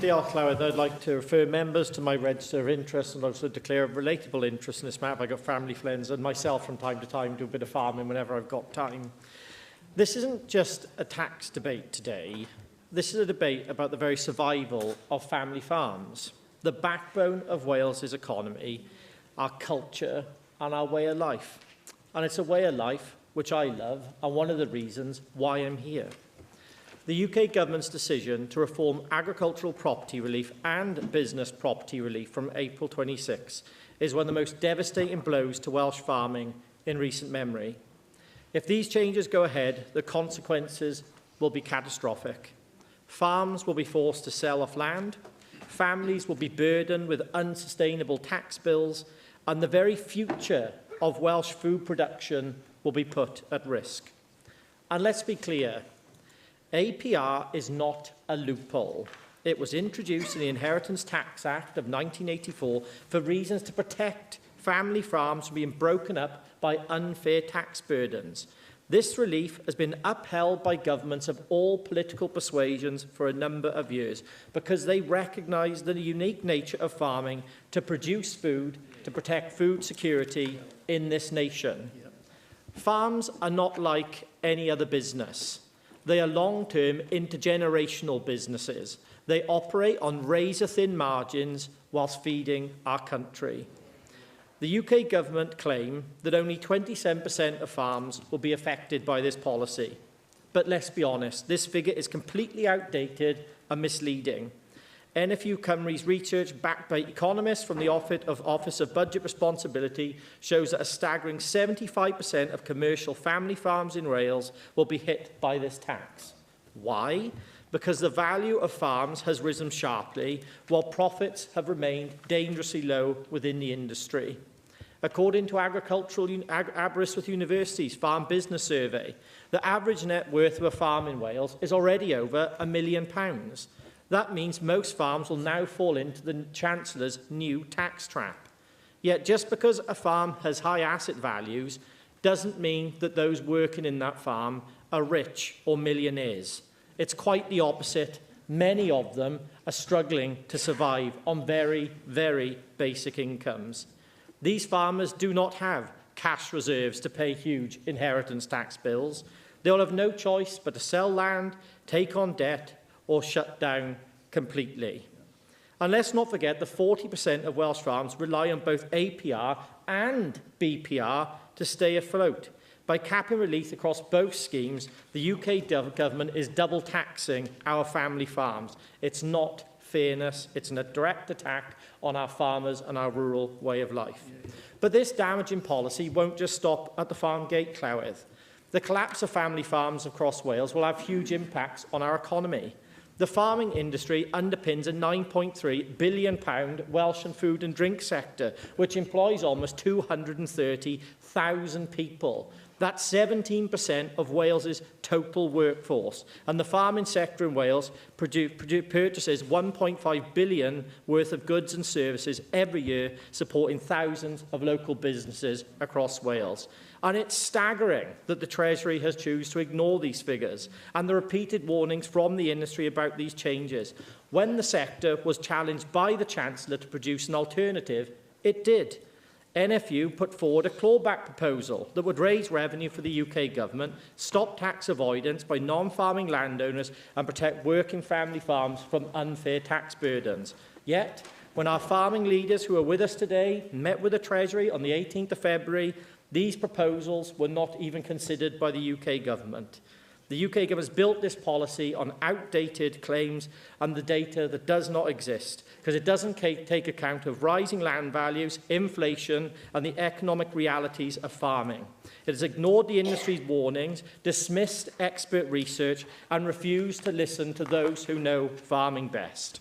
Diolch, Llywydd. I'd like to refer members to my register of interest and also declare a relatable interest in this matter. I've got family friends and myself from time to time do a bit of farming whenever I've got time. This isn't just a tax debate today. This is a debate about the very survival of family farms, the backbone of Wales's economy, our culture and our way of life. And it's a way of life which I love and one of the reasons why I'm here. The UK Government's decision to reform agricultural property relief and business property relief from April 26 is one of the most devastating blows to Welsh farming in recent memory. If these changes go ahead, the consequences will be catastrophic. Farms will be forced to sell off land, families will be burdened with unsustainable tax bills, and the very future of Welsh food production will be put at risk. And let's be clear, APR is not a loophole. It was introduced in the Inheritance Tax Act of 1984 for reasons to protect family farms from being broken up by unfair tax burdens. This relief has been upheld by governments of all political persuasions for a number of years because they recognise the unique nature of farming to produce food, to protect food security in this nation. Farms are not like any other business. They are long-term, intergenerational businesses. They operate on razor-thin margins whilst feeding our country. The UK Government claim that only 27% of farms will be affected by this policy. But let's be honest, this figure is completely outdated and misleading. NFU Cymru's research, backed by economists from the Office of Budget Responsibility, shows that a staggering 75% of commercial family farms in Wales will be hit by this tax. Why? Because the value of farms has risen sharply, while profits have remained dangerously low within the industry. According to Aberystwyth University's Farm Business Survey, the average net worth of a farm in Wales is already over £1 million. That means most farms will now fall into the Chancellor's new tax trap. Yet just because a farm has high asset values doesn't mean that those working in that farm are rich or millionaires. It's quite the opposite. Many of them are struggling to survive on very, very basic incomes. These farmers do not have cash reserves to pay huge inheritance tax bills. They will have no choice but to sell land, take on debt, or shut down completely. And let's not forget that 40% of Welsh farms rely on both APR and BPR to stay afloat. By capping relief across both schemes, the UK government is double taxing our family farms. It's not fairness, it's a direct attack on our farmers and our rural way of life. But this damaging policy won't just stop at the farm gate, Llywydd. The collapse of family farms across Wales will have huge impacts on our economy. The farming industry underpins a £9.3 billion Welsh and food and drink sector, which employs almost 230,000 people. That's 17% of Wales's total workforce. And the farming sector in Wales purchases £1.5 billion worth of goods and services every year, supporting thousands of local businesses across Wales. And it's staggering that the Treasury has chosen to ignore these figures and the repeated warnings from the industry about these changes. When the sector was challenged by the Chancellor to produce an alternative, it did. NFU put forward a clawback proposal that would raise revenue for the UK Government, stop tax avoidance by non-farming landowners and protect working family farms from unfair tax burdens. Yet, when our farming leaders who are with us today met with the Treasury on the 18th of February, these proposals were not even considered by the UK Government. The UK Government has built this policy on outdated claims and the data that does not exist, because it doesn't take account of rising land values, inflation, and the economic realities of farming. It has ignored the industry's warnings, dismissed expert research, and refused to listen to those who know farming best.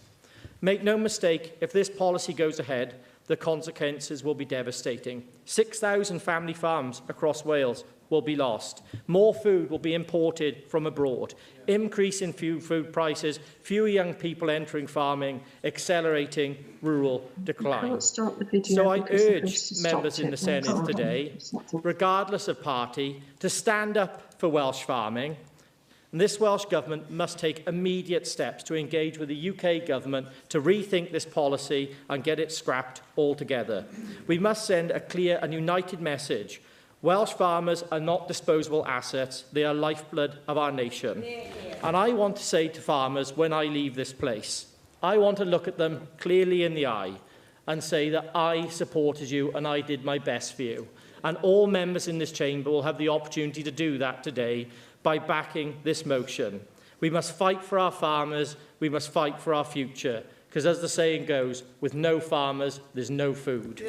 Make no mistake, if this policy goes ahead, the consequences will be devastating. 6,000 family farms across Wales will be lost. More food will be imported from abroad. Increase in food prices, fewer young people entering farming, accelerating rural decline. So I urge members in the Senate today, regardless of party, to stand up for Welsh farming, And this Welsh Government must take immediate steps to engage with the UK Government to rethink this policy and get it scrapped altogether. We must send a clear and united message. Welsh farmers are not disposable assets, they are lifeblood of our nation. And I want to say to farmers when I leave this place, I want to look at them clearly in the eye and say that I supported you and I did my best for you. And all members in this chamber will have the opportunity to do that today by backing this motion. We must fight for our farmers, we must fight for our future, because as the saying goes, with no farmers, there's no food.